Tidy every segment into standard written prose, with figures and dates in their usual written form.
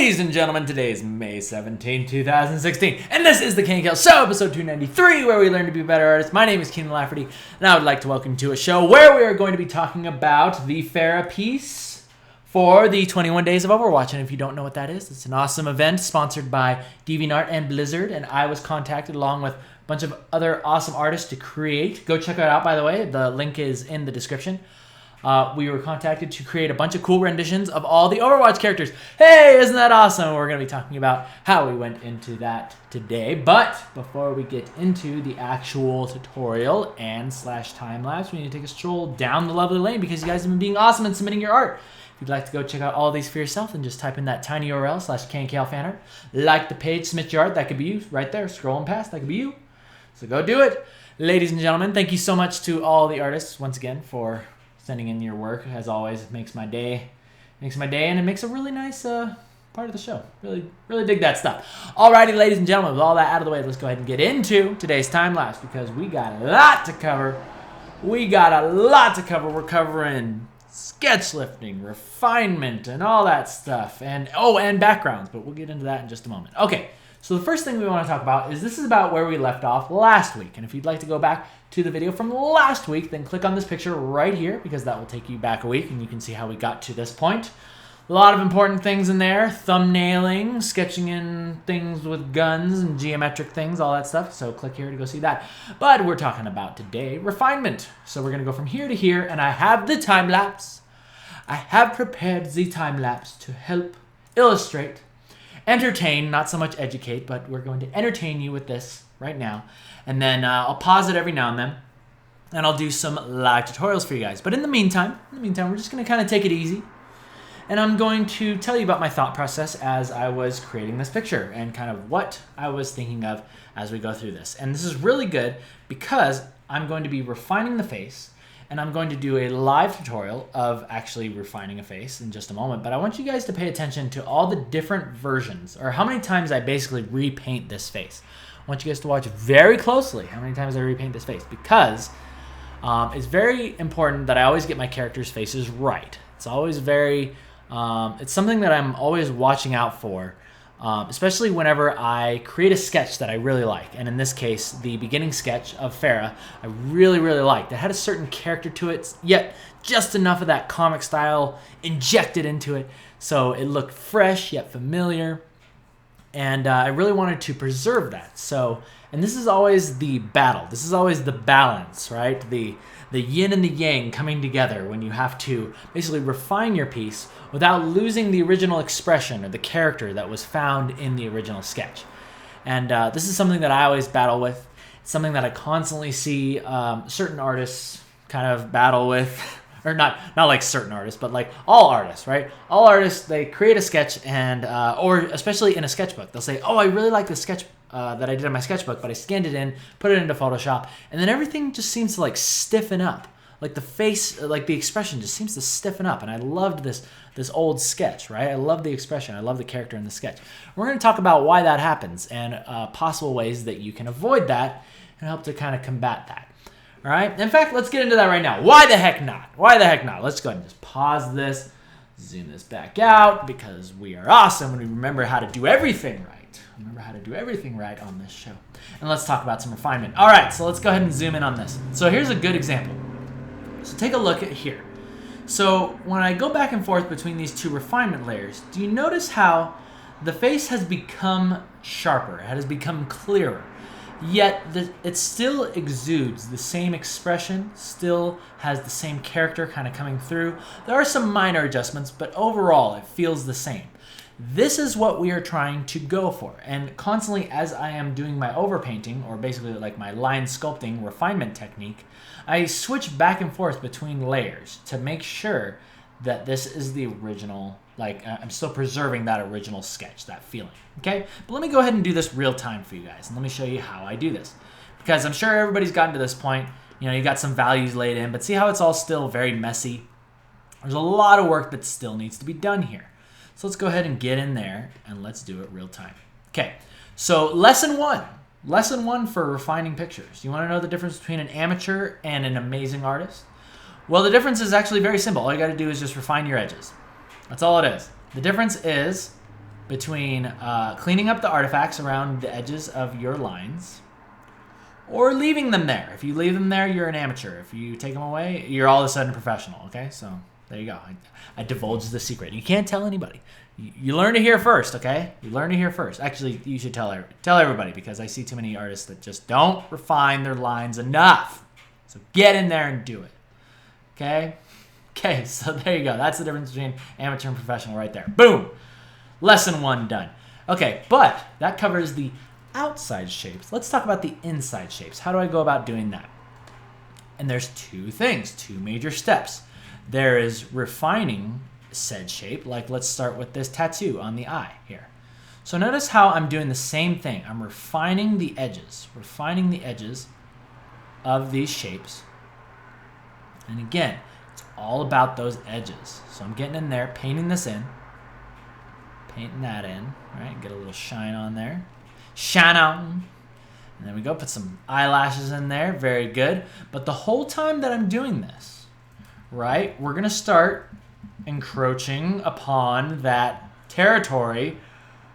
Ladies and gentlemen, today is May 17, 2016, and this is the KNKL Show, episode 293, where we learn to be better artists. My name is Keenan Lafferty, and I would like to welcome you to a show where we are going to be talking about the Pharah piece for the 21 Days of Overwatch. And if you don't know what that is, it's an awesome event sponsored by DeviantArt and Blizzard, and I was contacted along with a bunch of other awesome artists to create. Go check it out, by the way. The link is in the description. We were contacted to create a bunch of cool renditions of all the Overwatch characters. Hey, isn't that awesome? We're going to be talking about how we went into that today. But before we get into the actual tutorial and / time-lapse, we need to take a stroll down the lovely lane because you guys have been being awesome and submitting your art. If you'd like to go check out all these for yourself, then just type in that tiny URL / KNKL fanart. Like the page, submit your art. That could be you right there, scrolling past. That could be you. So go do it. Ladies and gentlemen, thank you so much to all the artists once again for sending in your work. As always, it makes my day, and it makes a really nice part of the show. Really dig that stuff. Alrighty, ladies and gentlemen, with all that out of the way, let's go ahead and get into today's time lapse because we got a lot to cover. We're covering sketch lifting, refinement, and all that stuff, and backgrounds, but we'll get into that in just a moment. Okay. So the first thing we want to talk about is this is about where we left off last week. And if you'd like to go back to the video from last week, then click on this picture right here because that will take you back a week and you can see how we got to this point. A lot of important things in there. Thumbnailing, sketching in things with guns and geometric things, all that stuff. So click here to go see that. But we're talking about today refinement. So we're going to go from here to here and I have the time lapse. I have prepared the time lapse to help illustrate, entertain, not so much educate, but we're going to entertain you with this right now. And then I'll pause it every now and then, and I'll do some live tutorials for you guys. But in the meantime, we're just going to kind of take it easy. And I'm going to tell you about my thought process as I was creating this picture and kind of what I was thinking of as we go through this. And this is really good because I'm going to be refining the face, and I'm going to do a live tutorial of actually refining a face in just a moment. But I want you guys to pay attention to all the different versions, or how many times I basically repaint this face. I want you guys to watch very closely how many times I repaint this face, because it's very important that I always get my characters' faces right. It's always it's something that I'm always watching out for. Especially whenever I create a sketch that I really like. And in this case, the beginning sketch of Pharah, I really liked. It had a certain character to it, yet just enough of that comic style injected into it. So it looked fresh, yet familiar. And I really wanted to preserve that. And this is always the battle. This is always the balance, right? The yin and the yang coming together when you have to basically refine your piece without losing the original expression or the character that was found in the original sketch. And this is something that I always battle with. It's something that I constantly see certain artists kind of battle with. Or not like certain artists, but like all artists, right? All artists, they create a sketch and, or especially in a sketchbook, they'll say, oh, I really like this sketch that I did in my sketchbook, but I scanned it in, put it into Photoshop, and then everything just seems to like stiffen up. Like the face, like the expression just seems to stiffen up. And I loved this old sketch, right? I love the expression. I love the character in the sketch. We're going to talk about why that happens and possible ways that you can avoid that and help to kind of combat that. All right. In fact, let's get into that right now. Why the heck not? Why the heck not? Let's go ahead and just pause this, zoom this back out because we are awesome and we remember how to do everything right. Remember how to do everything right on this show. And let's talk about some refinement. All right. So let's go ahead and zoom in on this. So here's a good example. So take a look at here. So when I go back and forth between these two refinement layers, do you notice how the face has become sharper? It has become clearer. Yet it still exudes the same expression, still has the same character kind of coming through. There are some minor adjustments, but overall it feels the same. This is what we are trying to go for. And constantly as I am doing my overpainting, or basically like my line sculpting refinement technique, I switch back and forth between layers to make sure that this is the original, like I'm still preserving that original sketch, that feeling, okay? But let me go ahead and do this real time for you guys, and let me show you how I do this. Because I'm sure everybody's gotten to this point, you got some values laid in, but see how it's all still very messy? There's a lot of work that still needs to be done here. So let's go ahead and get in there, and let's do it real time. Okay, so lesson one for refining pictures. You wanna know the difference between an amateur and an amazing artist? Well, the difference is actually very simple. All you gotta do is just refine your edges. That's all it is. The difference is between cleaning up the artifacts around the edges of your lines or leaving them there. If you leave them there, you're an amateur. If you take them away, you're all of a sudden a professional, okay? So there you go. I divulged the secret. You can't tell anybody. You learn to hear first, okay? You learn to hear first. Actually, you should tell everybody because I see too many artists that just don't refine their lines enough. So get in there and do it, okay? Okay, so there you go. That's the difference between amateur and professional right there. Boom! Lesson 1 done. Okay, but that covers the outside shapes. Let's talk about the inside shapes. How do I go about doing that? And there's two major steps. There is refining said shape, like let's start with this tattoo on the eye here. So notice how I'm doing the same thing. I'm refining the edges of these shapes. And again, it's all about those edges. So I'm getting in there, painting this in, painting that in, right? Get a little shine on there. Shine on. And then we go, put some eyelashes in there. Very good. But the whole time that I'm doing this, right, we're going to start encroaching upon that territory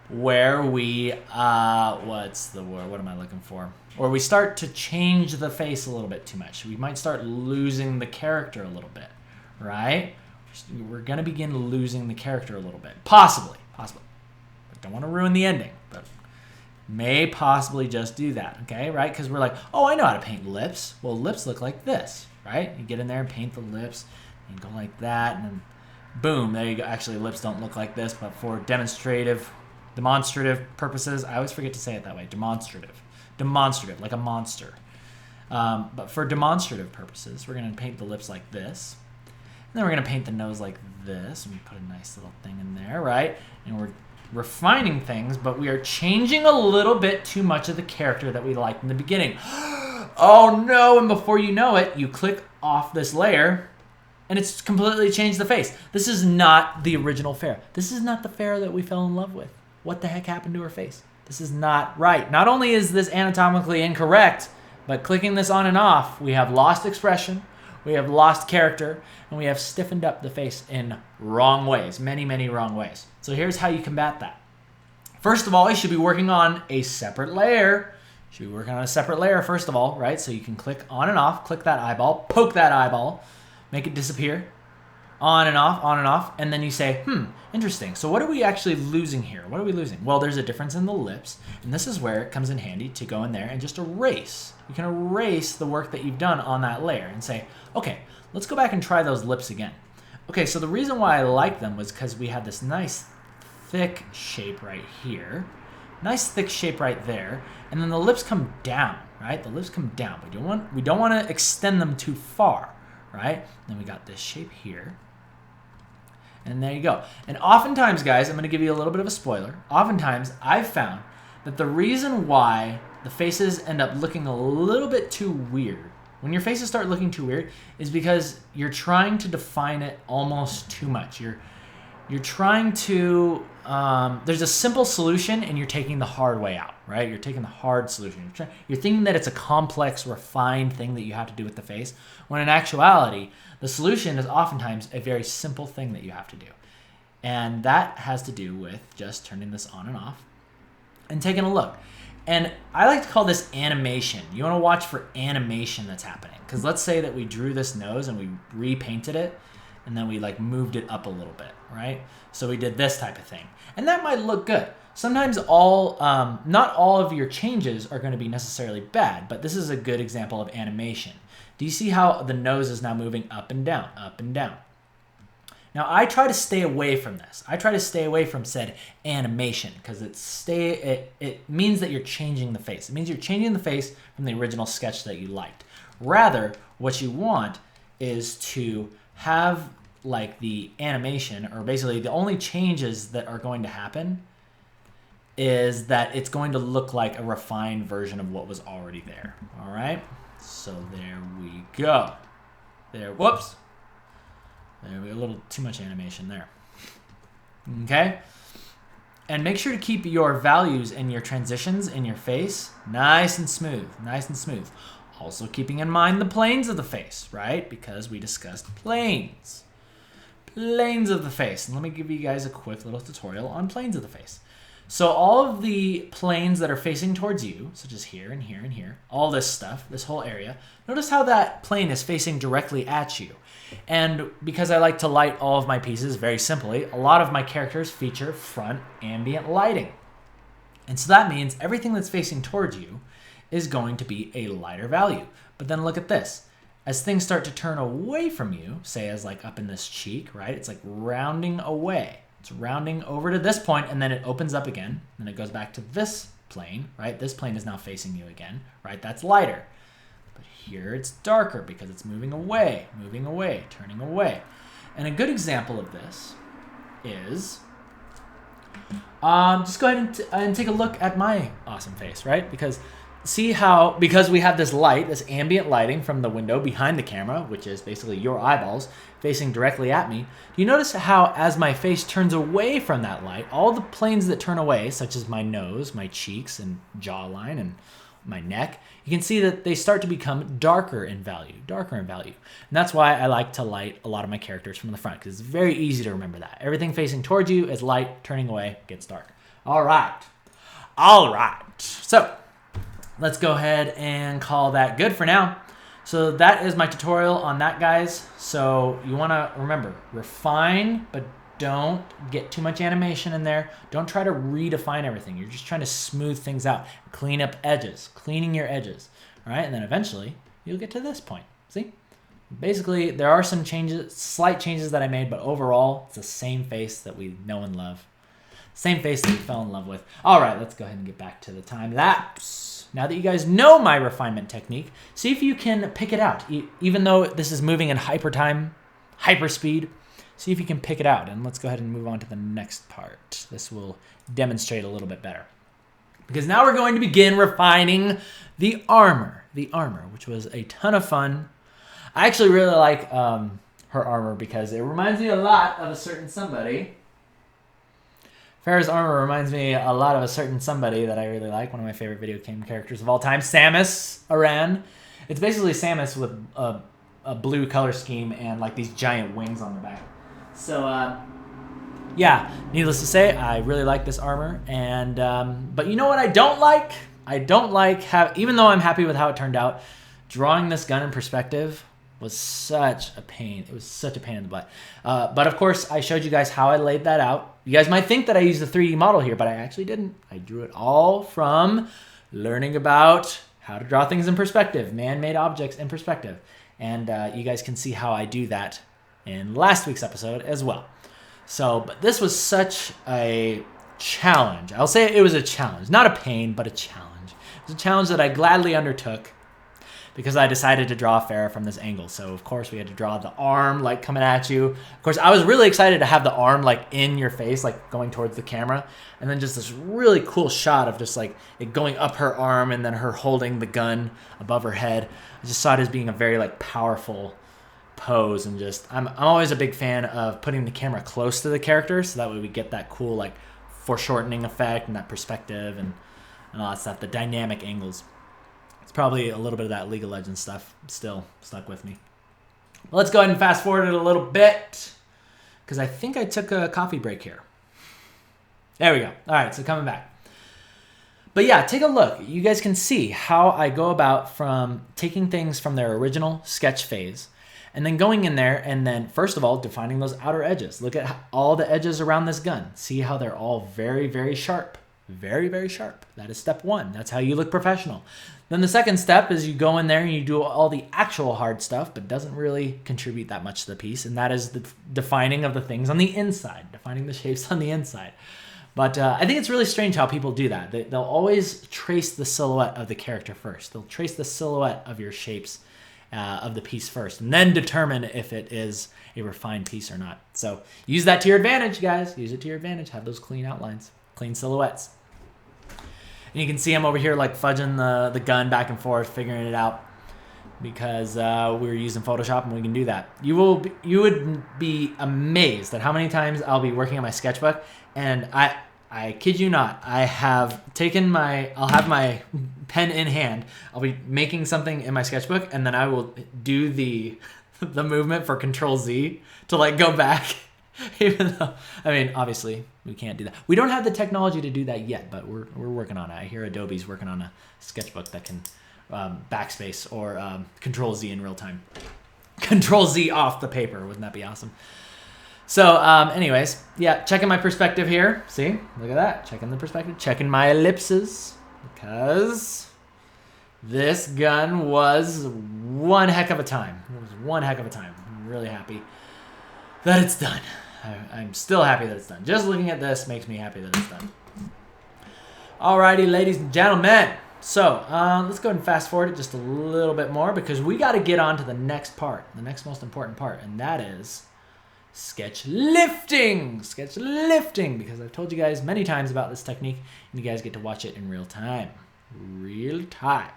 where we, what's the word? What am I looking for? Or we start to change the face a little bit too much. We might start losing the character a little bit, right? We're going to begin losing the character a little bit. Possibly. But don't want to ruin the ending, but may possibly just do that, okay, right? Because we're like, oh, I know how to paint lips. Well, lips look like this, right? You get in there and paint the lips and go like that, and then boom, there you go. Actually, lips don't look like this, but for demonstrative purposes, I always forget to say it that way, demonstrative, like a monster. But for demonstrative purposes, we're going to paint the lips like this. And then we're going to paint the nose like this, and we put a nice little thing in there, right? And we're refining things, but we are changing a little bit too much of the character that we liked in the beginning. Oh no, and before you know it, you click off this layer, and it's completely changed the face. This is not the original Pharah. This is not the Pharah that we fell in love with. What the heck happened to her face? This is not right. Not only is this anatomically incorrect, but clicking this on and off, we have lost expression, we have lost character, and we have stiffened up the face in wrong ways, many, many wrong ways. So here's how you combat that. First of all, you should be working on a separate layer. You should be working on a separate layer first of all, right? So you can click on and off, click that eyeball, poke that eyeball, make it disappear, on and off, and then you say, interesting. So what are we actually losing here? What are we losing? Well, there's a difference in the lips, and this is where it comes in handy to go in there and just erase. You can erase the work that you've done on that layer and say, okay, let's go back and try those lips again. Okay, so the reason why I like them was because we had this nice thick shape right here, nice thick shape right there, and then the lips come down, right? The lips come down, but we don't want to extend them too far, right? Then we got this shape here, and there you go. And oftentimes, guys, I'm going to give you a little bit of a spoiler. Oftentimes, I've found that the reason why the faces end up looking a little bit too weird, when your faces start looking too weird, is because you're trying to define it almost too much. You're trying to, there's a simple solution and you're taking the hard way out, right? You're taking the hard solution. You're thinking that it's a complex, refined thing that you have to do with the face, when in actuality, the solution is oftentimes a very simple thing that you have to do. And that has to do with just turning this on and off and taking a look. And I like to call this animation. You want to watch for animation that's happening. Because let's say that we drew this nose and we repainted it, and then we like moved it up a little bit, right? So we did this type of thing. And that might look good. Sometimes not all of your changes are going to be necessarily bad, but this is a good example of animation. Do you see how the nose is now moving up and down, up and down? Now, I try to stay away from this. I try to stay away from said animation because it means that you're changing the face. It means you're changing the face from the original sketch that you liked. Rather, what you want is to have like the animation, or basically the only changes that are going to happen is that it's going to look like a refined version of what was already there. All right? So there we go. Whoops. There we go, a little too much animation there. Okay? And make sure to keep your values and your transitions in your face nice and smooth, nice and smooth. Also keeping in mind the planes of the face, right? Because we discussed planes. planes of the face. And let me give you guys a quick little tutorial on planes of the face. So all of the planes that are facing towards you, such as here and here and here, all this stuff, this whole area, notice how that plane is facing directly at you. And because I like to light all of my pieces very simply, a lot of my characters feature front ambient lighting. And so that means everything that's facing towards you is going to be a lighter value. But then look at this. As things start to turn away from you, say as like up in this cheek, right? It's like rounding away. It's rounding over to this point, and then it opens up again, and it goes back to this plane, right? This plane is now facing you again, right? That's lighter. But here it's darker because it's moving away, turning away. And a good example of this is, just go ahead and take a look at my awesome face, right? Because see how, because we have this light, this ambient lighting from the window behind the camera, which is basically your eyeballs facing directly at me, you notice how as my face turns away from that light, all the planes that turn away, such as my nose, my cheeks, and jawline, and my neck, you can see that they start to become darker in value. And that's why I like to light a lot of my characters from the front, because it's very easy to remember that. Everything facing towards you is light, turning away gets dark. All right. So let's go ahead and call that good for now. So that is my tutorial on that, guys. So you want to remember, refine, but don't get too much animation in there. Don't try to redefine everything. You're just trying to smooth things out, clean up edges, cleaning your edges. All right, and then eventually you'll get to this point. See? Basically, there are some changes, slight changes that I made, but overall, it's the same face that we know and love. Same face that we fell in love with. All right, let's go ahead and get back to the time lapse. Now that you guys know my refinement technique, see if you can pick it out. Even though this is moving in hyperspeed, see if you can pick it out. And let's go ahead and move on to the next part. This will demonstrate a little bit better. Because now we're going to begin refining the armor, which was a ton of fun. I actually really like her armor because it reminds me a lot of a certain somebody. Farah's armor reminds me a lot of a certain somebody that I really like, one of my favorite video game characters of all time, Samus Aran. It's basically Samus with a blue color scheme and like these giant wings on the back. So, yeah, needless to say, I really like this armor. And but you know what I don't like? I don't like how, even though I'm happy with how it turned out, drawing this gun in perspective was such a pain. It was such a pain in the butt. But of course, I showed you guys how I laid that out. You guys might think that I used a 3D model here, but I actually didn't. I drew it all from learning about how to draw things in perspective, man-made objects in perspective. And you guys can see how I do that in last week's episode as well. So, but this was such a challenge. I'll say it was a challenge. Not a pain, but a challenge. It was a challenge that I gladly undertook because I decided to draw Pharah from this angle. So, of course, we had to draw the arm, like, coming at you. Of course, I was really excited to have the arm, like, in your face, like, going towards the camera. And then just this really cool shot of just, like, it going up her arm and then her holding the gun above her head. I just saw it as being a very, like, powerful pose. And just, I'm always a big fan of putting the camera close to the character so that way we get that cool, like, foreshortening effect and that perspective and all that stuff, the dynamic angles. It's probably a little bit of that League of Legends stuff still stuck with me. Well, let's go ahead and fast forward it a little bit because I think I took a coffee break here. There we go. All right, so coming back. But yeah, take a look. You guys can see how I go about from taking things from their original sketch phase and then going in there and then, first of all, defining those outer edges. Look at all the edges around this gun. See how they're all very, very sharp. Very, very sharp. That is step one. That's how you look professional. Then the second step is you go in there and you do all the actual hard stuff, but doesn't really contribute that much to the piece, and that is the defining of the things on the inside, defining the shapes on the inside. But I think it's really strange how people do that. They'll always trace the silhouette of the character first. They'll trace the silhouette of your shapes of the piece first, and then determine if it is a refined piece or not. So use that to your advantage, guys. Use it to your advantage. Have those clean outlines, clean silhouettes. And you can see I'm over here like fudging the gun back and forth, figuring it out because we're using Photoshop and we can do that. You would be amazed at how many times I'll be working on my sketchbook and I kid you not, I'll have my pen in hand. I'll be making something in my sketchbook and then I will do the the movement for Control Z to like go back. Even though, I mean, obviously we can't do that. We don't have the technology to do that yet, but we're working on it. I hear Adobe's working on a sketchbook that can backspace or Control Z in real time. Control Z off the paper. Wouldn't that be awesome? So anyways, yeah, checking my perspective here. See, look at that. Checking the perspective. Checking my ellipses. Because this gun was one heck of a time. It was one heck of a time. I'm really happy that it's done. I'm still happy that it's done. Just looking at this makes me happy that it's done. Alrighty, ladies and gentlemen. So let's go ahead and fast forward it just a little bit more because we got to get on to the next part, the next most important part, and that is sketch lifting. Sketch lifting, because I've told you guys many times about this technique, and you guys get to watch it in real time. Real time.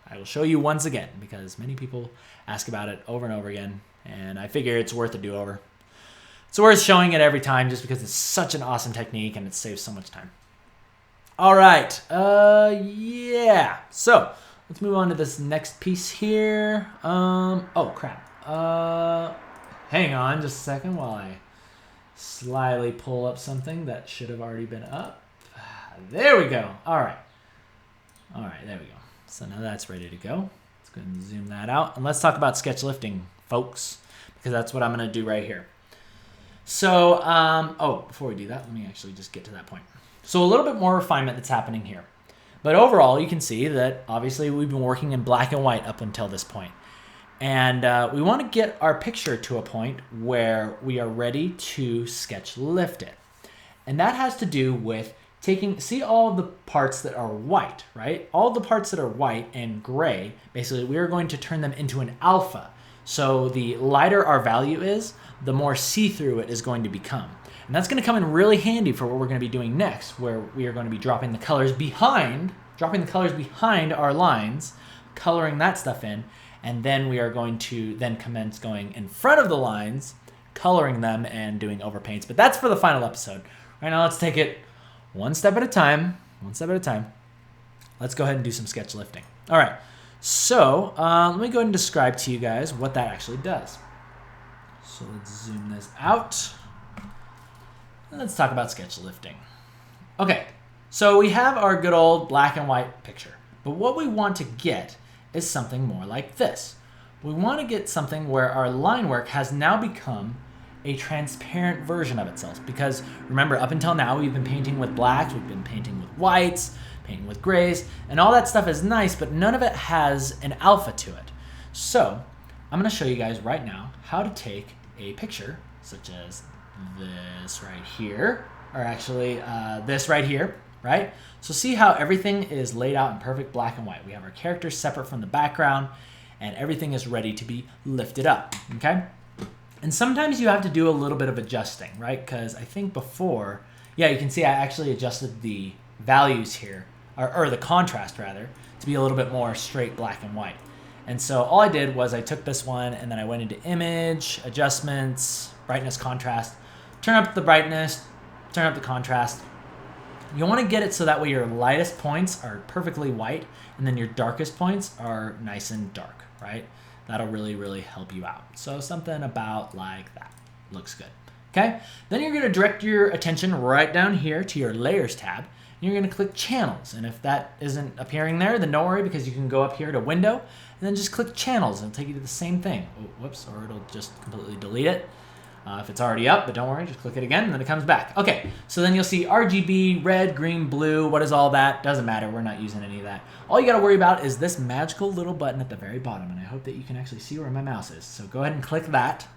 I will show you once again because many people ask about it over and over again, and I figure it's worth a do-over. It's worth showing it every time just because it's such an awesome technique and it saves so much time. All right. Yeah. So let's move on to this next piece here. Oh, crap. Hang on just a second while I slyly pull up something that should have already been up. There we go. All right. All right, there we go. So now that's ready to go. Let's go ahead and zoom that out. And let's talk about sketch lifting, folks, because that's what I'm going to do right here. So, before we do that, let me actually just get to that point. So a little bit more refinement that's happening here. But overall, you can see that obviously we've been working in black and white up until this point. And we want to get our picture to a point where we are ready to sketch lift it. And that has to do with see all the parts that are white, right? All the parts that are white and gray, basically we are going to turn them into an alpha. So the lighter our value is, the more see-through it is going to become. And that's going to come in really handy for what we're going to be doing next, where we are going to be dropping the colors behind our lines, coloring that stuff in, and then we are going to then commence going in front of the lines, coloring them and doing overpaints. But that's for the final episode. Right now, let's take it one step at a time. Let's go ahead and do some sketch lifting. All right. So let me go ahead and describe to you guys what that actually does. So let's zoom this out. And let's talk about sketch lifting. Okay, so we have our good old black and white picture. But what we want to get is something more like this. We want to get something where our line work has now become a transparent version of itself. Because remember, up until now, we've been painting with blacks, we've been painting with whites, painting with grays, and all that stuff is nice, but none of it has an alpha to it. So I'm going to show you guys right now how to take a picture such as this right here, or actually this right here, right? So see how everything is laid out in perfect black and white. We have our characters separate from the background, and everything is ready to be lifted up, okay? And sometimes you have to do a little bit of adjusting, right? Because I think before, yeah, you can see I actually adjusted the values here, or the contrast rather, to be a little bit more straight black and white. And so all I did was I took this one and then I went into image, adjustments, brightness, contrast, turn up the brightness, turn up the contrast. You want to get it so that way your lightest points are perfectly white and then your darkest points are nice and dark, right? That'll really, really help you out. So something about like that. Looks good. Okay? Then you're going to direct your attention right down here to your Layers tab. And you're going to click Channels. And if that isn't appearing there, then don't worry because you can go up here to Window and then just click Channels and it'll take you to the same thing. Oh, whoops, or it'll just completely delete it. If it's already up, but don't worry, just click it again and then it comes back. Okay, so then you'll see RGB, red, green, blue. What is all that? Doesn't matter. We're not using any of that. All you got to worry about is this magical little button at the very bottom, and I hope that you can actually see where my mouse is. So go ahead and click that,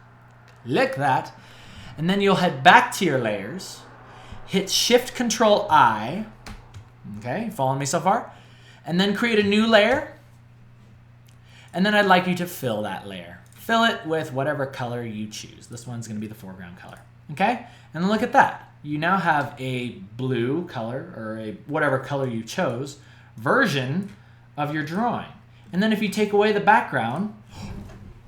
and then you'll head back to your layers, hit Shift-Control-I, okay, following me so far, and then create a new layer, and then I'd like you to fill that layer. Fill it with whatever color you choose. This one's going to be the foreground color. Okay? And look at that. You now have a blue color, or a whatever color you chose, version of your drawing. And then if you take away the background,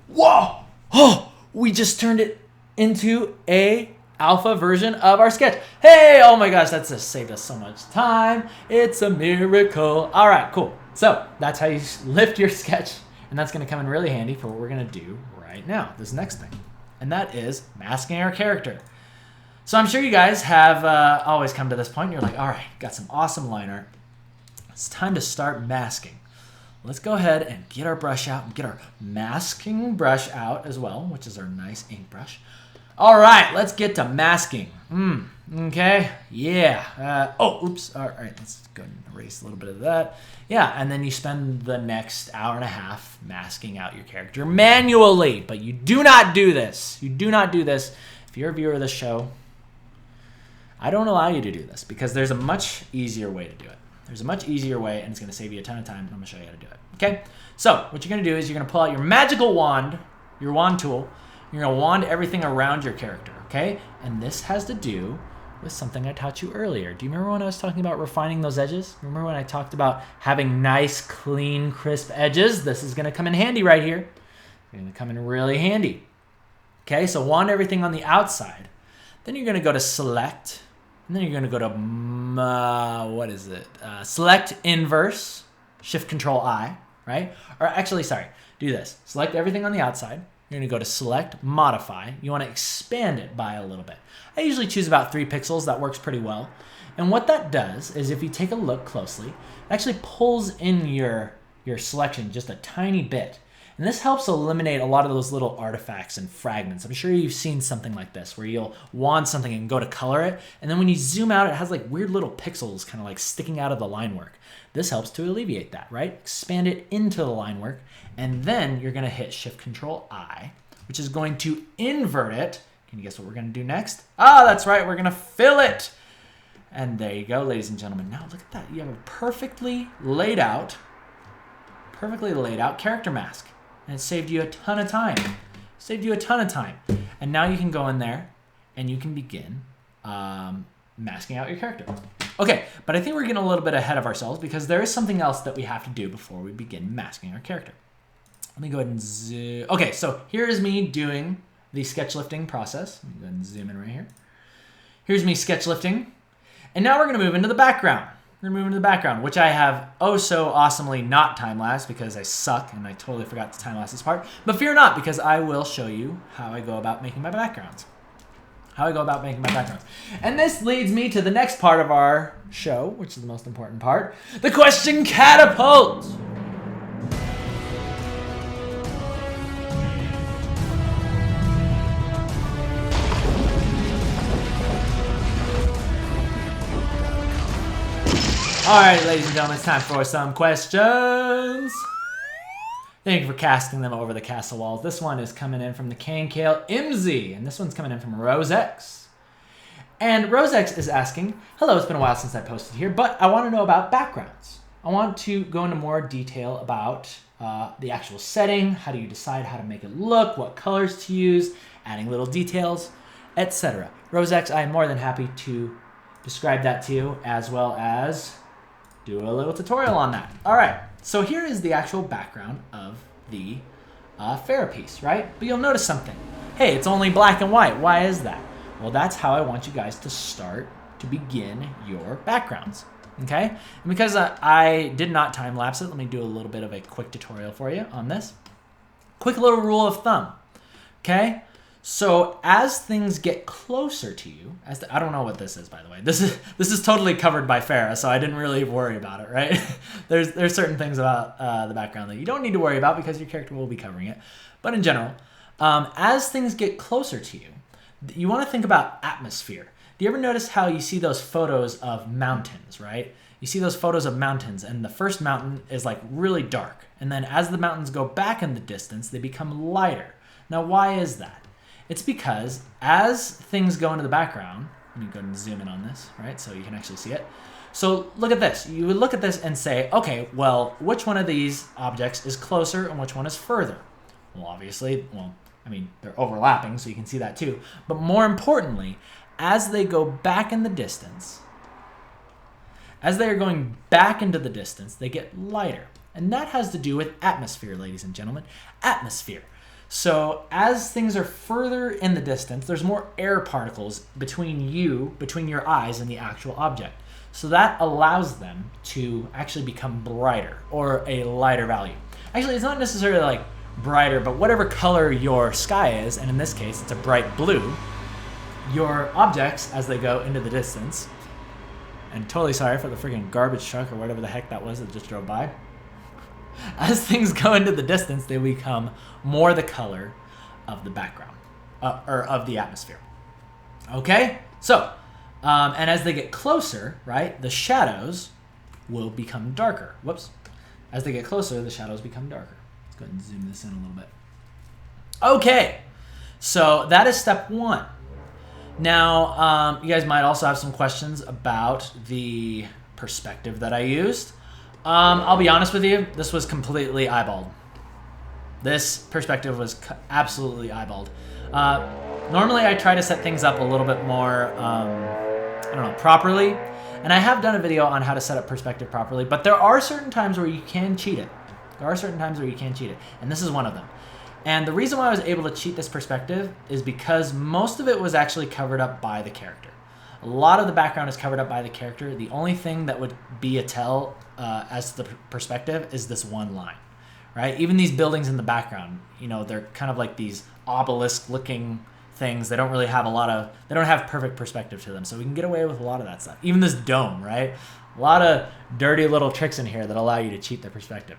whoa! Oh, we just turned it into a alpha version of our sketch. Hey, oh my gosh, that's just saved us so much time. It's a miracle. All right, cool. So that's how you lift your sketch. And that's going to come in really handy for what we're going to do right right now, this next thing. And that is masking our character. So I'm sure you guys have always come to this point. You're like, all right, got some awesome line art. It's time to start masking. Let's go ahead and get our brush out and get our masking brush out as well, which is our nice ink brush. All right, let's get to masking. Okay, yeah. Oops. All right, let's go and erase a little bit of that. Yeah, and then you spend the next hour and a half masking out your character manually. But you do not do this. You do not do this. If you're a viewer of this show, I don't allow you to do this because there's a much easier way to do it. There's a much easier way, and it's going to save you a ton of time, and I'm going to show you how to do it. Okay? So what you're going to do is you're going to pull out your magical wand, your wand tool. You're going to wand everything around your character, okay? And this has to do with something I taught you earlier. Do you remember when I was talking about refining those edges? Remember when I talked about having nice, clean, crisp edges? This is going to come in handy right here. It's going to come in really handy. Okay, so wand everything on the outside. Then you're going to go to Select. And then you're going to go to, Select Inverse, Shift-Control-I, right? Or actually, sorry, do this. Select everything on the outside. You're going to go to Select, Modify. You want to expand it by a little bit. I usually choose about 3 pixels. That works pretty well. And what that does is if you take a look closely, it actually pulls in your selection just a tiny bit. And this helps eliminate a lot of those little artifacts and fragments. I'm sure you've seen something like this where you'll wand something and go to color it. And then when you zoom out, it has like weird little pixels kind of like sticking out of the line work. This helps to alleviate that, right? Expand it into the line work. And then you're going to hit Shift-Control-I, which is going to invert it. Can you guess what we're going to do next? That's right. We're going to fill it. And there you go, ladies and gentlemen. Now look at that. You have a perfectly laid out character mask. And it saved you a ton of time. And now you can go in there and you can begin masking out your character. Okay, but I think we're getting a little bit ahead of ourselves because there is something else that we have to do before we begin masking our character. Let me go ahead and zoom. Okay, so here's me doing the sketch lifting process. Let me go ahead and zoom in right here. Here's me sketch lifting. And now we're going to move into the background. We're going to move into the background, which I have oh so awesomely not time-lapsed because I suck and I totally forgot to time-lapse this part. But fear not, because I will show you how I go about making my backgrounds. And this leads me to the next part of our show, which is the most important part, the question catapult. All right, ladies and gentlemen, it's time for some questions. Thank you for casting them over the castle walls. This one is coming in from the KNKL IMZ, and this one's coming in from RoseX. And RoseX is asking, hello, it's been a while since I posted here, but I want to know about backgrounds. I want to go into more detail about the actual setting, how do you decide how to make it look, what colors to use, adding little details, etc. RoseX, I am more than happy to describe that to you, as well as do a little tutorial on that. All right, so here is the actual background of the Pharah piece, right? But you'll notice something. Hey, it's only black and white. Why is that? Well, that's how I want you guys to start to begin your backgrounds, okay? And because I did not time-lapse it, let me do a little bit of a quick tutorial for you on this. Quick little rule of thumb, okay? So as things get closer to you, I don't know what this is, by the way. This is totally covered by Pharah, so I didn't really worry about it, right? There's certain things about the background that you don't need to worry about because your character will be covering it. But in general, as things get closer to you, you want to think about atmosphere. Do you ever notice how you see those photos of mountains, right? You see those photos of mountains, and the first mountain is like really dark. And then as the mountains go back in the distance, they become lighter. Now, why is that? It's because as things go into the background, let me go ahead and zoom in on this, right? So you can actually see it. So look at this. You would look at this and say, okay, well, which one of these objects is closer and which one is further? Well, obviously, I mean, they're overlapping, so you can see that too. But more importantly, as they go back in the distance, as they are going back into the distance, they get lighter. And that has to do with atmosphere, ladies and gentlemen. Atmosphere. So as things are further in the distance, there's more air particles between your eyes and the actual object. So that allows them to actually become brighter or a lighter value. Actually, it's not necessarily like brighter, but whatever color your sky is, and in this case, it's a bright blue, your objects, as they go into the distance, and totally sorry for the freaking garbage truck or whatever the heck that was that just drove by. As things go into the distance, they become more the color of the background, or of the atmosphere. Okay? So, and as they get closer, right, the shadows will become darker. Whoops. As they get closer, the shadows become darker. Let's go ahead and zoom this in a little bit. Okay. So that is step one. Now, you guys might also have some questions about the perspective that I used. I'll be honest with you, this was completely eyeballed. This perspective was absolutely eyeballed. Normally I try to set things up a little bit more, properly. And I have done a video on how to set up perspective properly, but there are certain times where you can cheat it. And this is one of them. And the reason why I was able to cheat this perspective is because most of it was actually covered up by the character. A lot of the background is covered up by the character. The only thing that would be a tell as to the perspective is this one line, right? Even these buildings in the background, they're kind of like these obelisk-looking things. They don't really have they don't have perfect perspective to them, so we can get away with a lot of that stuff. Even this dome, right? A lot of dirty little tricks in here that allow you to cheat the perspective.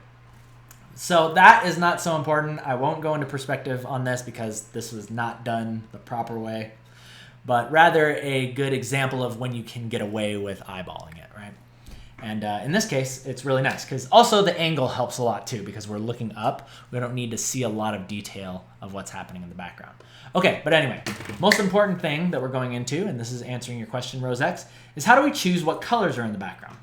So that is not so important. I won't go into perspective on this because this was not done the proper way, but rather a good example of when you can get away with eyeballing it, right? And in this case, it's really nice because also the angle helps a lot too because we're looking up. We don't need to see a lot of detail of what's happening in the background. Okay, but anyway, most important thing that we're going into, and this is answering your question, Rose X, is how do we choose what colors are in the background?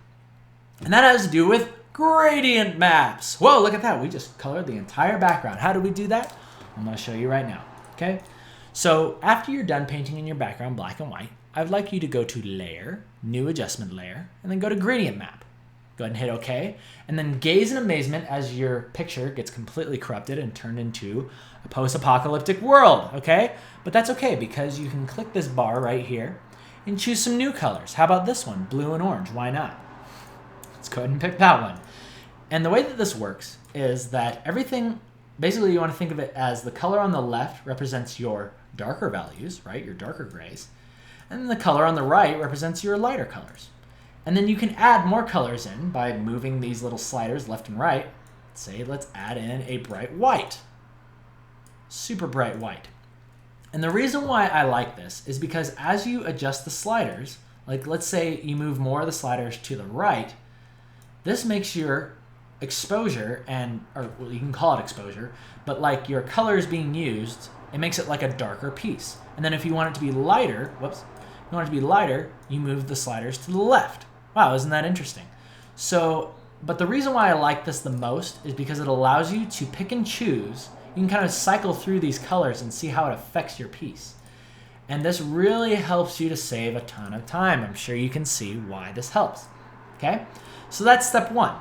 And that has to do with gradient maps. Whoa, look at that. We just colored the entire background. How do we do that? I'm going to show you right now, okay? So after you're done painting in your background black and white, I'd like you to go to Layer, New Adjustment Layer, and then go to Gradient Map. Go ahead and hit OK, and then gaze in amazement as your picture gets completely corrupted and turned into a post-apocalyptic world, okay? But that's okay because you can click this bar right here and choose some new colors. How about this one, blue and orange? Why not? Let's go ahead and pick that one. And the way that this works is that everything, basically you want to think of it as the color on the left represents your darker values, right? Your darker grays. And then the color on the right represents your lighter colors. And then you can add more colors in by moving these little sliders left and right. Say, let's add in a bright white. Super bright white. And the reason why I like this is because as you adjust the sliders, like let's say you move more of the sliders to the right, this makes your exposure or well, you can call it exposure, but like your colors being used, it makes it like a darker piece. And then if you want it to be lighter, you move the sliders to the left. Wow, isn't that interesting? So, but the reason why I like this the most is because it allows you to pick and choose. You can kind of cycle through these colors and see how it affects your piece. And this really helps you to save a ton of time. I'm sure you can see why this helps. Okay? So that's step one.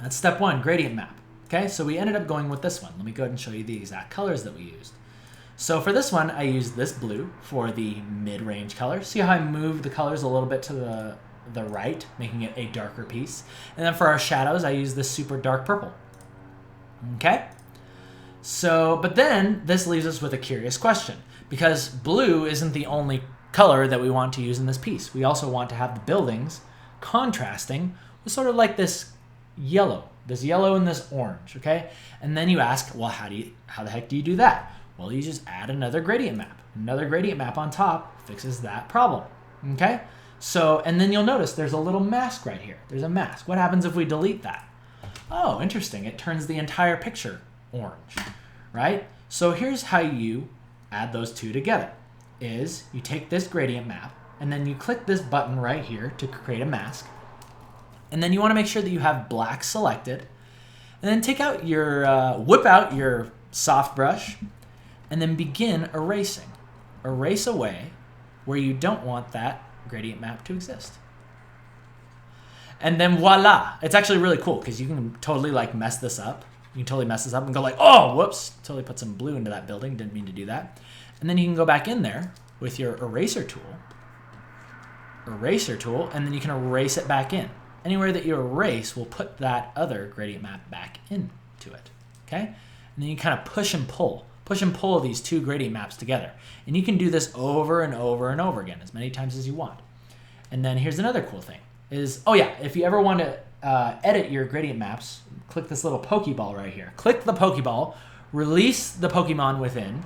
That's step one, gradient map. Okay, so we ended up going with this one. Let me go ahead and show you the exact colors that we used. So for this one, I used this blue for the mid-range color. See how I moved the colors a little bit to the right, making it a darker piece. And then for our shadows, I used this super dark purple. Okay? So, but then this leaves us with a curious question because blue isn't the only color that we want to use in this piece. We also want to have the buildings contrasting with sort of like this yellow and this orange, okay? And then you ask, well, how the heck do you do that? Well, you just add another gradient map. Another gradient map on top fixes that problem, okay? So, and then you'll notice there's a little mask right here. There's a mask. What happens if we delete that? Oh, interesting. It turns the entire picture orange, right? So here's how you add those two together, is you take this gradient map and then you click this button right here to create a mask. And then you want to make sure that you have black selected. And then take out your, whip out your soft brush and then begin erasing. Erase away where you don't want that gradient map to exist. And then voila. It's actually really cool because you can totally like mess this up. You can totally mess this up and go like, oh, whoops, totally put some blue into that building. Didn't mean to do that. And then you can go back in there with your eraser tool, and then you can erase it back in. Anywhere that you erase will put that other gradient map back into it, okay? and then you kind of push and pull these two gradient maps together. And you can do this over and over and over again, as many times as you want. And then here's another cool thing is, oh yeah, if you ever want to edit your gradient maps, click this little Pokeball right here. Click the Pokeball, release the Pokemon within,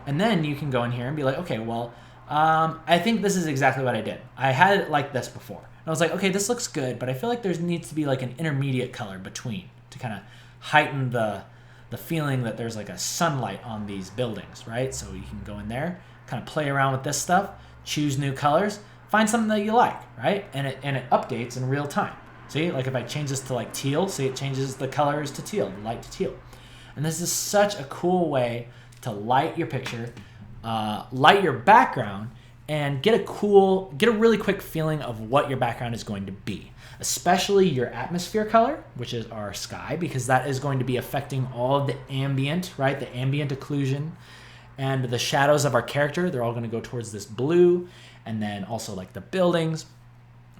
and then you can go in here and be like, okay, well, I think this is exactly what I did. I had it like this before. And I was like, okay, this looks good, but I feel like there needs to be like an intermediate color between to kind of heighten the feeling that there's like a sunlight on these buildings, right? So you can go in there, kind of play around with this stuff, choose new colors, find something that you like, right? And it updates in real time. See, like if I change this to like teal, see it changes the colors to teal, the light to teal. And this is such a cool way to light your picture, light your background, and get a really quick feeling of what your background is going to be. Especially your atmosphere color, which is our sky, because that is going to be affecting all of the ambient, right? The ambient occlusion and the shadows of our character. They're all going to go towards this blue, and then also like the buildings.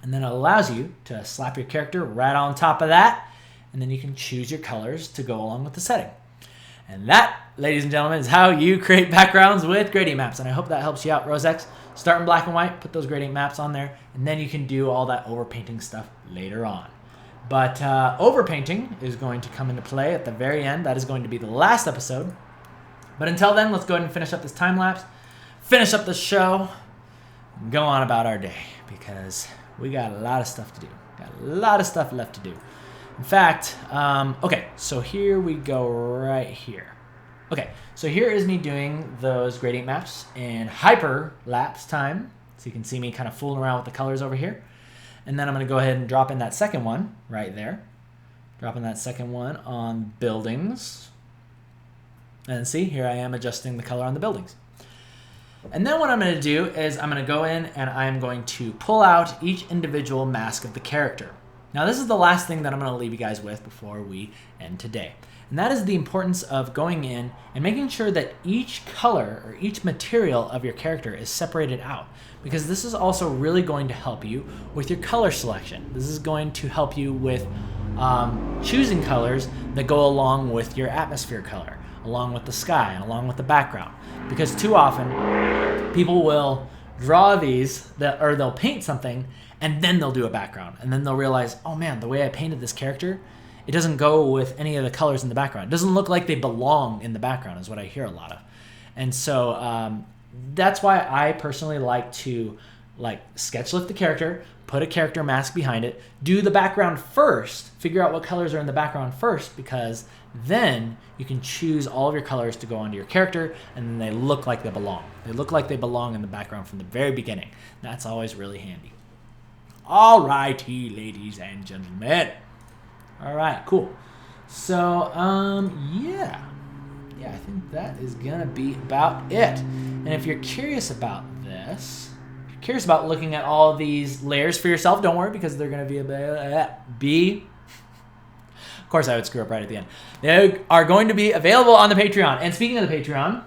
And then it allows you to slap your character right on top of that, and then you can choose your colors to go along with the setting. And that, ladies and gentlemen, is how you create backgrounds with gradient maps. And I hope that helps you out, Rosex. Start in black and white, put those gradient maps on there, and then you can do all that overpainting stuff later on. But overpainting is going to come into play at the very end. That is going to be the last episode. But until then, let's go ahead and finish up this time lapse, finish up the show, and go on about our day, because we got a lot of stuff to do. Got a lot of stuff left to do. In fact, okay, so here we go right here. Okay, so here is me doing those gradient maps in hyperlapse time. So you can see me kind of fooling around with the colors over here. And then I'm going to go ahead and drop in that second one right there. Drop in that second one on buildings. And see, here I am adjusting the color on the buildings. And then what I'm going to do is I'm going to go in and I'm going to pull out each individual mask of the character. Now this is the last thing that I'm going to leave you guys with before we end today. And that is the importance of going in and making sure that each color or each material of your character is separated out. Because this is also really going to help you with your color selection. This is going to help you with choosing colors that go along with your atmosphere color, along with the sky, and along with the background. Because too often, people will draw these, or they'll paint something, and then they'll do a background. And then they'll realize, oh man, the way I painted this character, it doesn't go with any of the colors in the background. It doesn't look like they belong in the background, is what I hear a lot of. And so that's why I personally like to sketch lift the character, put a character mask behind it, do the background first, figure out what colors are in the background first, because then you can choose all of your colors to go onto your character, and then they look like they belong. They look like they belong in the background from the very beginning. That's always really handy. All righty, ladies and gentlemen. All right, cool. So, yeah, I think that is gonna be about it. And if you're curious about this, if you're curious about looking at all these layers for yourself, don't worry, because they're gonna be of course I would screw up right at the end. They are going to be available on the Patreon. And speaking of the Patreon,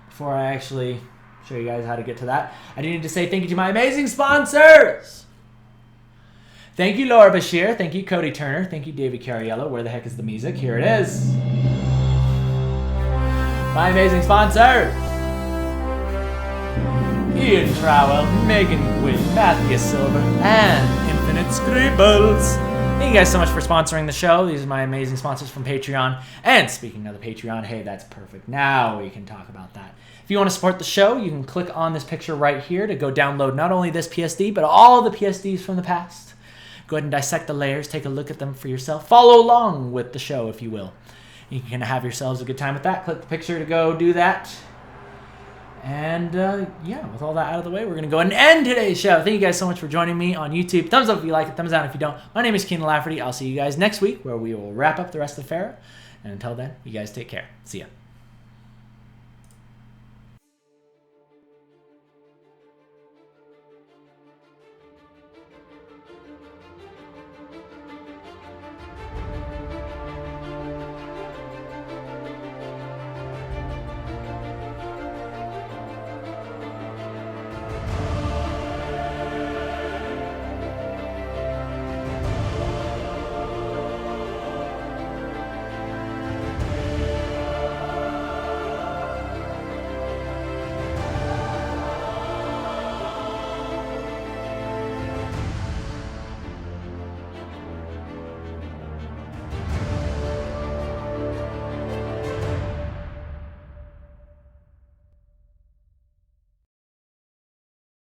before I actually show you guys how to get to that, I do need to say thank you to my amazing sponsors. Thank you, Laura Bashir. Thank you, Cody Turner. Thank you, David Cariello. Where the heck is the music? Here it is. My amazing sponsors: Ian Trowell, Megan Gwynn, Matthew Silver, and Infinite Scribbles. Thank you guys so much for sponsoring the show. These are my amazing sponsors from Patreon. And speaking of the Patreon, hey, that's perfect. Now we can talk about that. If you want to support the show, you can click on this picture right here to go download not only this PSD, but all the PSDs from the past. Go ahead and dissect the layers, take a look at them for yourself. Follow along with the show, if you will. You can have yourselves a good time with that. Click the picture to go do that. And yeah, with all that out of the way, we're going to go ahead and end today's show. Thank you guys so much for joining me on YouTube. Thumbs up if you like it, thumbs down if you don't. My name is Keenan Lafferty. I'll see you guys next week, where we will wrap up the rest of Pharah. And until then, you guys take care. See ya.